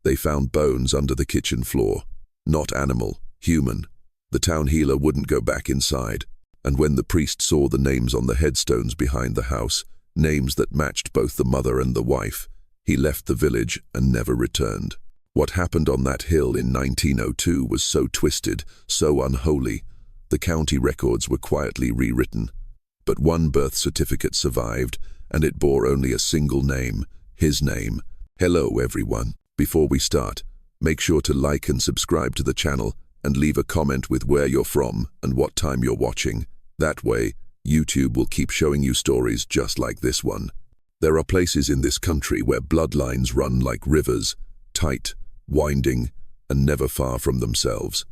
They found bones under the kitchen floor. Not animal, human. The town healer wouldn't go back inside. And when the priest saw the names on the headstones behind the house, names that matched both the mother and the wife, he left the village and never returned. What happened on that hill in 1902 was so twisted, so unholy. The county records were quietly rewritten. But one birth certificate survived, and it bore only a single name, his name. Hello everyone. Before we start, make sure to like and subscribe to the channel and leave a comment with where you're from and what time you're watching. That way, YouTube will keep showing you stories just like this one. There are places in this country where bloodlines run like rivers, tight, winding, and never far from themselves.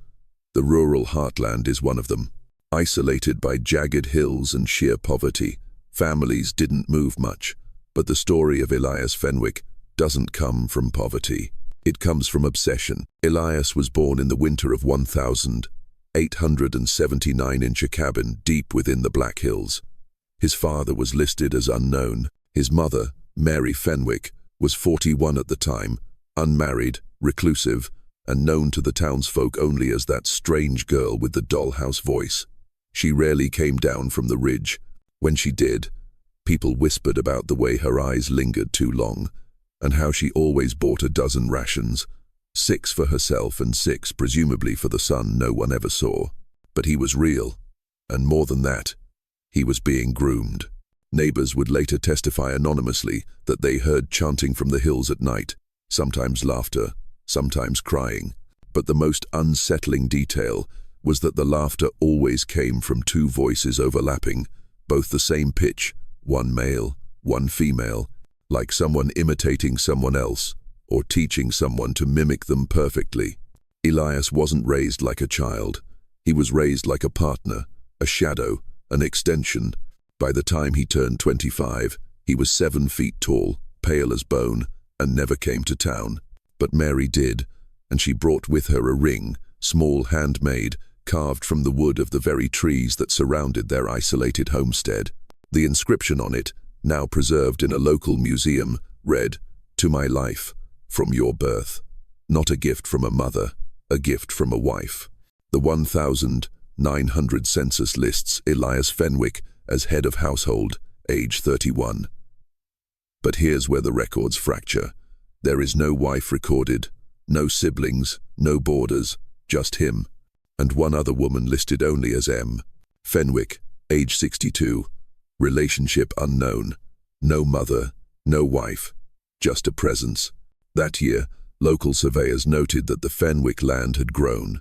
The rural heartland is one of them. Isolated by jagged hills and sheer poverty, families didn't move much. But the story of Elias Fenwick doesn't come from poverty. It comes from obsession. Elias was born in the winter of 1879 in a cabin deep within the Black Hills. His father was listed as unknown. His mother, Mary Fenwick, was 41 at the time, unmarried, reclusive, and known to the townsfolk only as that strange girl with the dollhouse voice. She rarely came down from the ridge. When she did, people whispered about the way her eyes lingered too long, and how she always bought a dozen rations, 6 for herself and 6 presumably for the son no one ever saw. But he was real, and more than that, he was being groomed. Neighbors would later testify anonymously that they heard chanting from the hills at night, sometimes laughter, sometimes crying. But the most unsettling detail was that the laughter always came from 2 voices overlapping, both the same pitch, one male, one female, like someone imitating someone else, or teaching someone to mimic them perfectly. Elias wasn't raised like a child. He was raised like a partner, a shadow, an extension. By the time he turned 25, he was 7 feet tall, pale as bone, and never came to town. But Mary did, and she brought with her a ring, small handmade, carved from the wood of the very trees that surrounded their isolated homestead. The inscription on it, now preserved in a local museum, read, "To my life, from your birth. Not a gift from a mother, a gift from a wife." The 1,900 census lists Elias Fenwick as head of household, age 31. But here's where the records fracture. There is no wife recorded, no siblings, no borders, just him. And one other woman listed only as M. Fenwick, age 62. Relationship unknown. No mother, no wife, just a presence. That year, local surveyors noted that the Fenwick land had grown.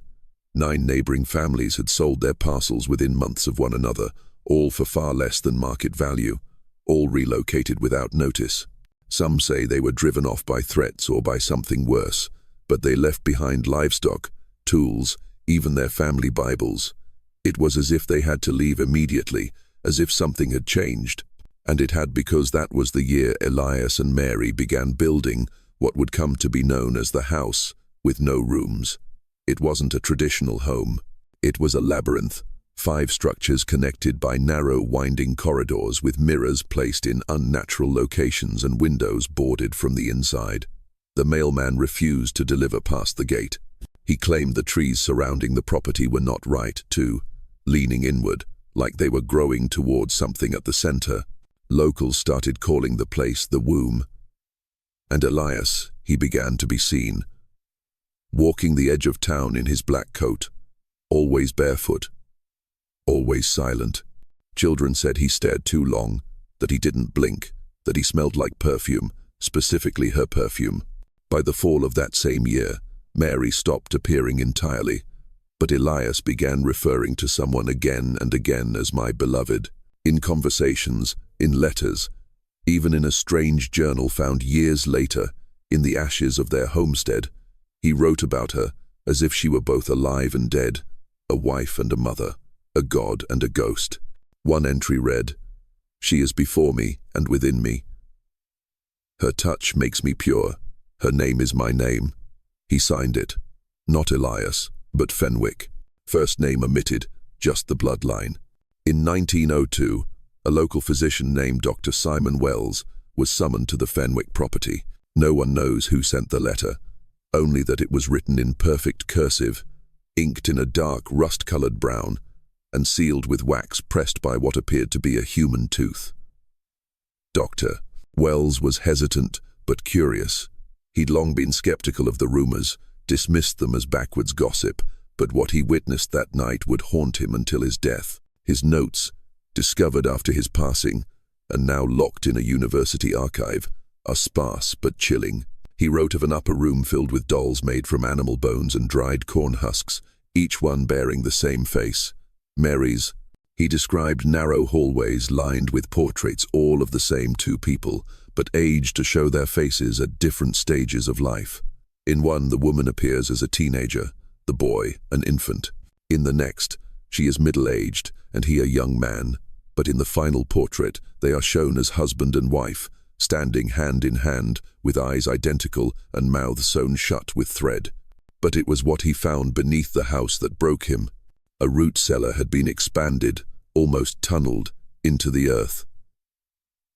9 neighboring families had sold their parcels within months of one another, all for far less than market value, all relocated without notice. Some say they were driven off by threats or by something worse, but they left behind livestock, tools, even their family Bibles. It was as if they had to leave immediately, as if something had changed. And it had, because that was the year Elias and Mary began building what would come to be known as the house with no rooms. It wasn't a traditional home. It was a labyrinth, 5 structures connected by narrow, winding corridors with mirrors placed in unnatural locations and windows boarded from the inside. The mailman refused to deliver past the gate. He claimed the trees surrounding the property were not right, too, leaning inward, like they were growing towards something at the center. Locals started calling the place the womb. And Elias, he began to be seen, walking the edge of town in his black coat, always barefoot, always silent. Children said he stared too long, that he didn't blink, that he smelled like perfume, specifically her perfume. By the fall of that same year, Mary stopped appearing entirely, but Elias began referring to someone again and again as my beloved, in conversations, in letters, even in a strange journal found years later, in the ashes of their homestead. He wrote about her as if she were both alive and dead, a wife and a mother, a god and a ghost. One entry read, "She is before me and within me. Her touch makes me pure. Her name is my name." He signed it, not Elias, but Fenwick. First name omitted, just the bloodline. In 1902, a local physician named Dr. Simon Wells was summoned to the Fenwick property. No one knows who sent the letter. only that it was written in perfect cursive, inked in a dark rust-colored brown, and sealed with wax pressed by what appeared to be a human tooth. Dr. Wells was hesitant but curious. He'd long been skeptical of the rumors, dismissed them as backwards gossip, but what he witnessed that night would haunt him until his death. His notes, discovered after his passing, and now locked in a university archive, are sparse but chilling. He wrote of an upper room filled with dolls made from animal bones and dried corn husks, each one bearing the same face, Mary's. He described narrow hallways lined with portraits, all of the same two people, but aged to show their faces at different stages of life. In one, the woman appears as a teenager, the boy an infant. In the next, she is middle-aged and he a young man, but in the final portrait, they are shown as husband and wife, standing hand in hand, with eyes identical and mouths sewn shut with thread. But it was what he found beneath the house that broke him. A root cellar had been expanded, almost tunneled, into the earth.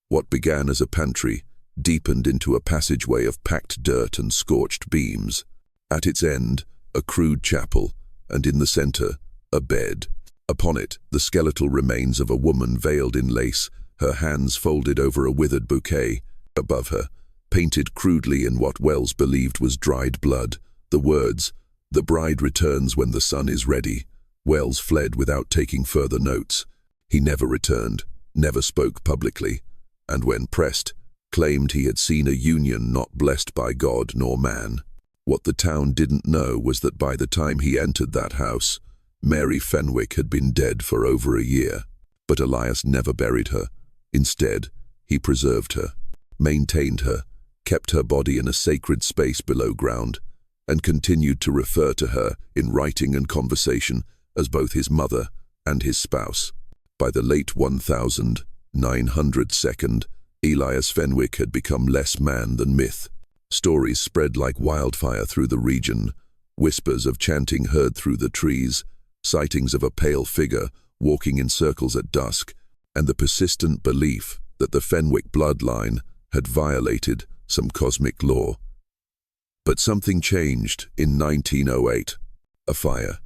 What began as a pantry deepened into a passageway of packed dirt and scorched beams. At its end, a crude chapel, and in the center, a bed. Upon it, the skeletal remains of a woman veiled in lace, her hands folded over a withered bouquet. Above her, painted crudely in what Wells believed was dried blood, the words, "The bride returns when the sun is ready." Wells fled without taking further notes. He never returned, never spoke publicly, and when pressed, claimed he had seen a union not blessed by God nor man. What the town didn't know was that by the time he entered that house, Mary Fenwick had been dead for over a year. But Elias never buried her. Instead, he preserved her, maintained her, kept her body in a sacred space below ground, and continued to refer to her in writing and conversation as both his mother and his spouse. By the late 1902, Elias Fenwick had become less man than myth. Stories spread like wildfire through the region, whispers of chanting heard through the trees, sightings of a pale figure walking in circles at dusk, and the persistent belief that the Fenwick bloodline had violated some cosmic law. But something changed in 1908. A fire.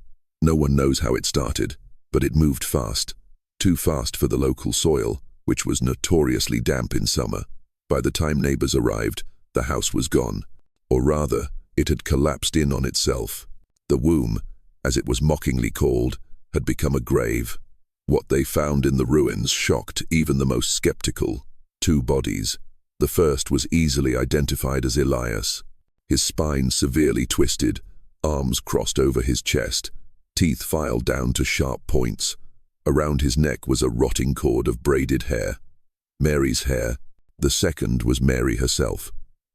No one knows how it started, but it moved fast. Too fast for the local soil, which was notoriously damp in summer. By the time neighbors arrived, the house was gone. Or rather, it had collapsed in on itself. The womb, as it was mockingly called, had become a grave. What they found in the ruins shocked even the most skeptical. 2 bodies. The first was easily identified as Elias. His spine severely twisted, arms crossed over his chest, teeth filed down to sharp points. Around his neck was a rotting cord of braided hair. Mary's hair. The second was Mary herself,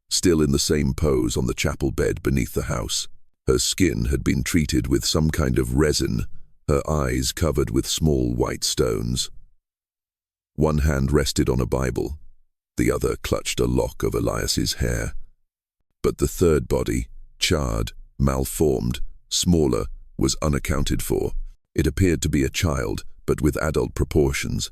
still in the same pose on the chapel bed beneath the house. Her skin had been treated with some kind of resin, her eyes covered with small white stones. One hand rested on a Bible, the other clutched a lock of Elias's hair. But the third body, charred, malformed, smaller, was unaccounted for. It appeared to be a child, but with adult proportions.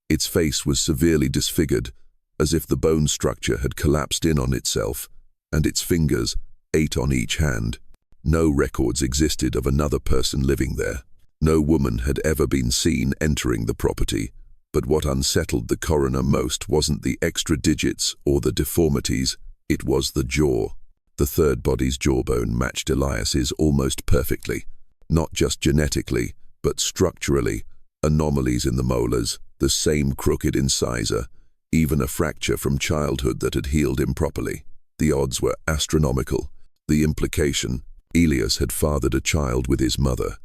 Its face was severely disfigured, as if the bone structure had collapsed in on itself, and its fingers, 8 on each hand. No records existed of another person living there. No woman had ever been seen entering the property, but what unsettled the coroner most wasn't the extra digits or the deformities, it was the jaw. The third body's jawbone matched Elias's almost perfectly, not just genetically, but structurally. Anomalies in the molars, the same crooked incisor, even a fracture from childhood that had healed improperly. The odds were astronomical. The implication: Elias had fathered a child with his mother,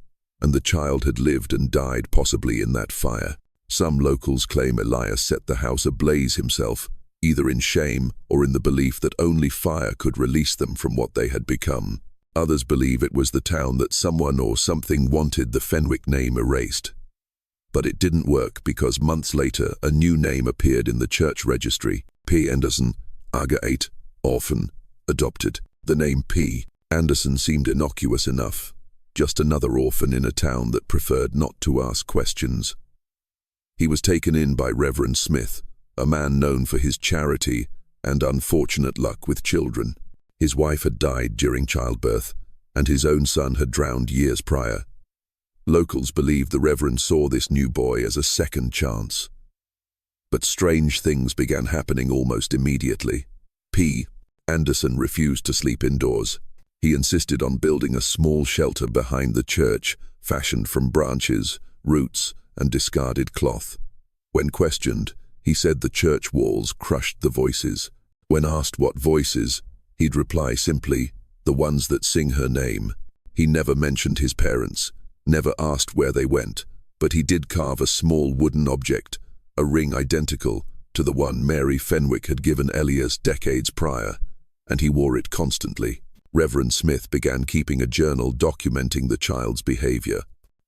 and the child had lived and died possibly in that fire. Some locals claim Elias set the house ablaze himself, either in shame or in the belief that only fire could release them from what they had become. Others believe it was the town that someone or something wanted the Fenwick name erased. But it didn't work because months later a new name appeared in the church registry: P. Anderson, Aga 8, orphan, adopted. The name P. Anderson seemed innocuous enough, just another orphan in a town that preferred not to ask questions. He was taken in by Reverend Smith, a man known for his charity and unfortunate luck with children. His wife had died during childbirth, and his own son had drowned years prior. Locals believed the Reverend saw this new boy as a second chance. But strange things began happening almost immediately. P. Anderson refused to sleep indoors. He insisted on building a small shelter behind the church, fashioned from branches, roots, and discarded cloth. When questioned, he said the church walls crushed the voices. When asked what voices, he'd reply simply, "The ones that sing her name." He never mentioned his parents, never asked where they went, but he did carve a small wooden object, a ring identical to the one Mary Fenwick had given Elias decades prior, and he wore it constantly. Reverend Smith began keeping a journal documenting the child's behavior.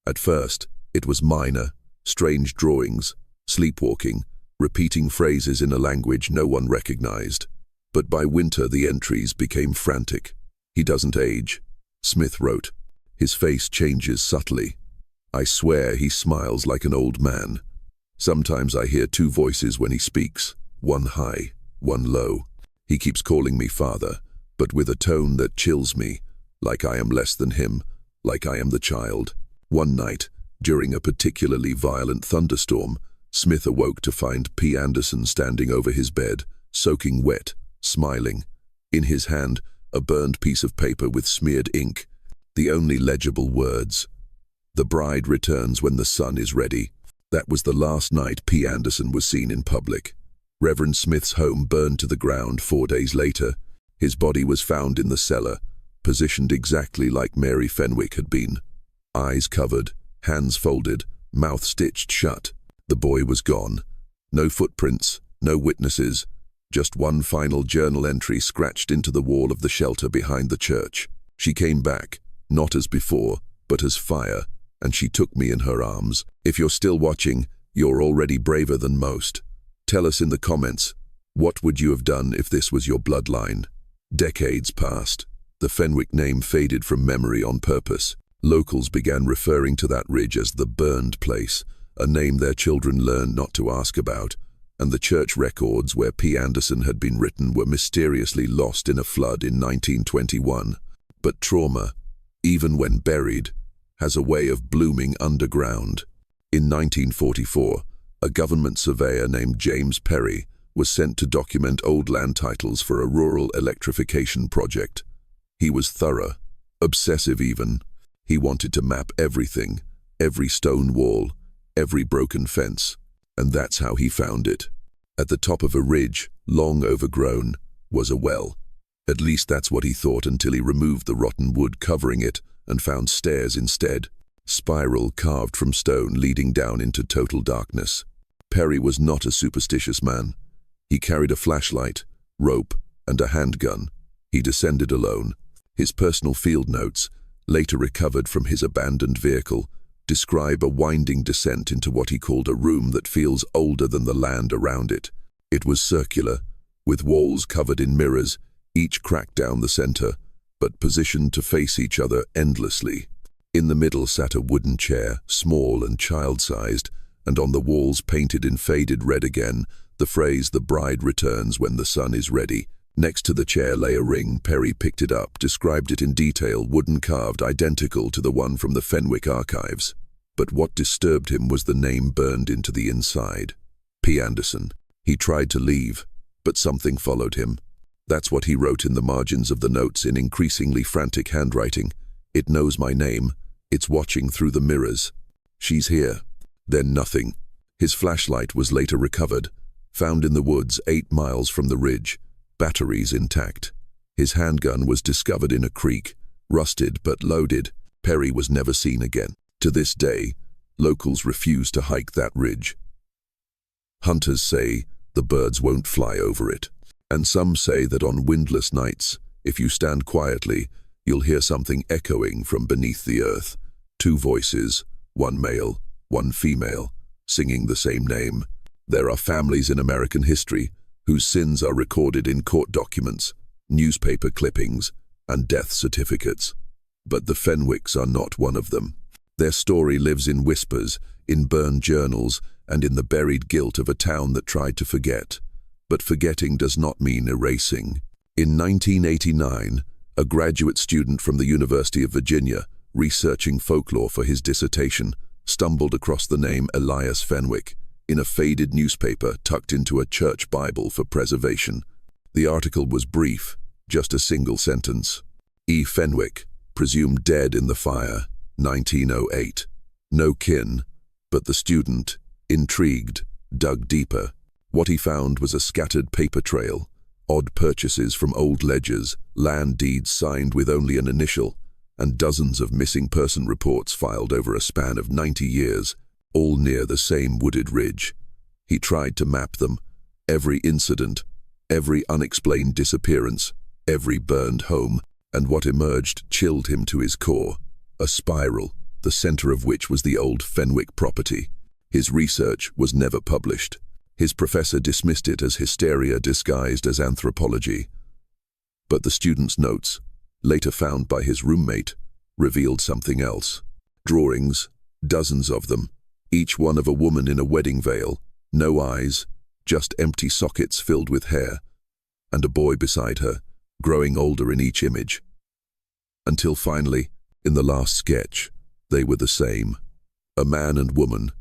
At first, it was minor, strange drawings, sleepwalking, repeating phrases in a language no one recognized. But by winter the entries became frantic. "He doesn't age," Smith wrote. "His face changes subtly. I swear he smiles like an old man. Sometimes I hear two voices when he speaks, one high, one low. He keeps calling me father, but with a tone that chills me, like I am less than him, like I am the child." One night, during a particularly violent thunderstorm, Smith awoke to find P. Anderson standing over his bed, soaking wet, smiling. In his hand, a burned piece of paper with smeared ink. The only legible words: "The bride returns when the sun is ready." That was the last night P. Anderson was seen in public. Reverend Smith's home burned to the ground 4 days later. His body was found in the cellar, positioned exactly like Mary Fenwick had been. Eyes covered, hands folded, mouth stitched shut. The boy was gone. No footprints, no witnesses, just one final journal entry scratched into the wall of the shelter behind the church. "She came back, not as before, but as fire, and she took me in her arms." If you're still watching, you're already braver than most. Tell us in the comments, what would you have done if this was your bloodline? Decades passed. The Fenwick name faded from memory on purpose. Locals began referring to that ridge as the burned place, a name their children learned not to ask about, and the church records where P. Anderson had been written were mysteriously lost in a flood in 1921. But trauma, even when buried, has a way of blooming underground. In 1944, a government surveyor named James Perry was sent to document old land titles for a rural electrification project. He was thorough, obsessive even. He wanted to map everything, every stone wall, every broken fence, and that's how he found it. At the top of a ridge, long overgrown, was a well. At least that's what he thought until he removed the rotten wood covering it and found stairs instead, spiral carved from stone leading down into total darkness. Perry was not a superstitious man. He carried a flashlight, rope, and a handgun. He descended alone. His personal field notes, later recovered from his abandoned vehicle, describe a winding descent into what he called a room that feels older than the land around it. It was circular, with walls covered in mirrors, each cracked down the center, but positioned to face each other endlessly. In the middle sat a wooden chair, small and child-sized, and on the walls painted in faded red again, the phrase "The bride returns when the sun is ready." Next to the chair lay a ring. Perry picked it up, described it in detail, wooden carved, identical to the one from the Fenwick archives. But what disturbed him was the name burned into the inside. P. Anderson. He tried to leave, but something followed him. That's what he wrote in the margins of the notes in increasingly frantic handwriting. "It knows my name. It's watching through the mirrors. She's here." Then nothing. His flashlight was later recovered, found in the woods 8 miles from the ridge, batteries intact. His handgun was discovered in a creek, rusted but loaded. Perry was never seen again. To this day, locals refuse to hike that ridge. Hunters say the birds won't fly over it. And some say that on windless nights, if you stand quietly, you'll hear something echoing from beneath the earth. 2 voices, one male, one female, singing the same name. There are families in American history whose sins are recorded in court documents, newspaper clippings, and death certificates. But the Fenwicks are not one of them. Their story lives in whispers, in burned journals, and in the buried guilt of a town that tried to forget. But forgetting does not mean erasing. In 1989, a graduate student from the University of Virginia, researching folklore for his dissertation, stumbled across the name Elias Fenwick in a faded newspaper tucked into a church Bible for preservation. The article was brief, just a single sentence. E. Fenwick, presumed dead in the fire, 1908. No kin, but the student, intrigued, dug deeper. What he found was a scattered paper trail, odd purchases from old ledgers, land deeds signed with only an initial, and dozens of missing person reports filed over a span of 90 years, all near the same wooded ridge. He tried to map them, every incident, every unexplained disappearance, every burned home, and what emerged chilled him to his core, a spiral, the center of which was the old Fenwick property. His research was never published. His professor dismissed it as hysteria disguised as anthropology. But the student's notes, later found by his roommate, revealed something else. Drawings, dozens of them, each one of a woman in a wedding veil, no eyes, just empty sockets filled with hair, and a boy beside her, growing older in each image. Until finally, in the last sketch, they were the same. A man and woman,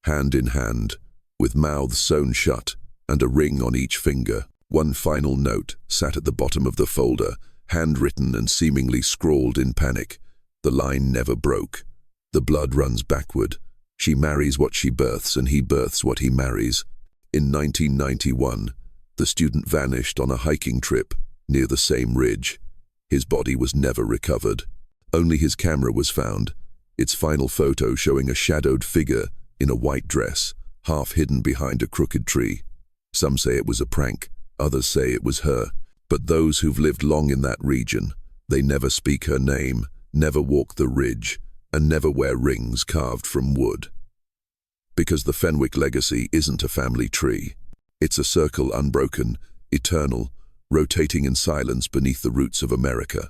hand in hand, with mouths sewn shut and a ring on each finger. One final note sat at the bottom of the folder, handwritten and seemingly scrawled in panic. The line never broke. The blood runs backward. She marries what she births, and he births what he marries. In 1991, the student vanished on a hiking trip near the same ridge. His body was never recovered. Only his camera was found, its final photo showing a shadowed figure in a white dress, half hidden behind a crooked tree. Some say it was a prank, others say it was her. But those who've lived long in that region, they never speak her name, never walk the ridge, and never wear rings carved from wood. Because the Fenwick legacy isn't a family tree. It's a circle unbroken, eternal, rotating in silence beneath the roots of America.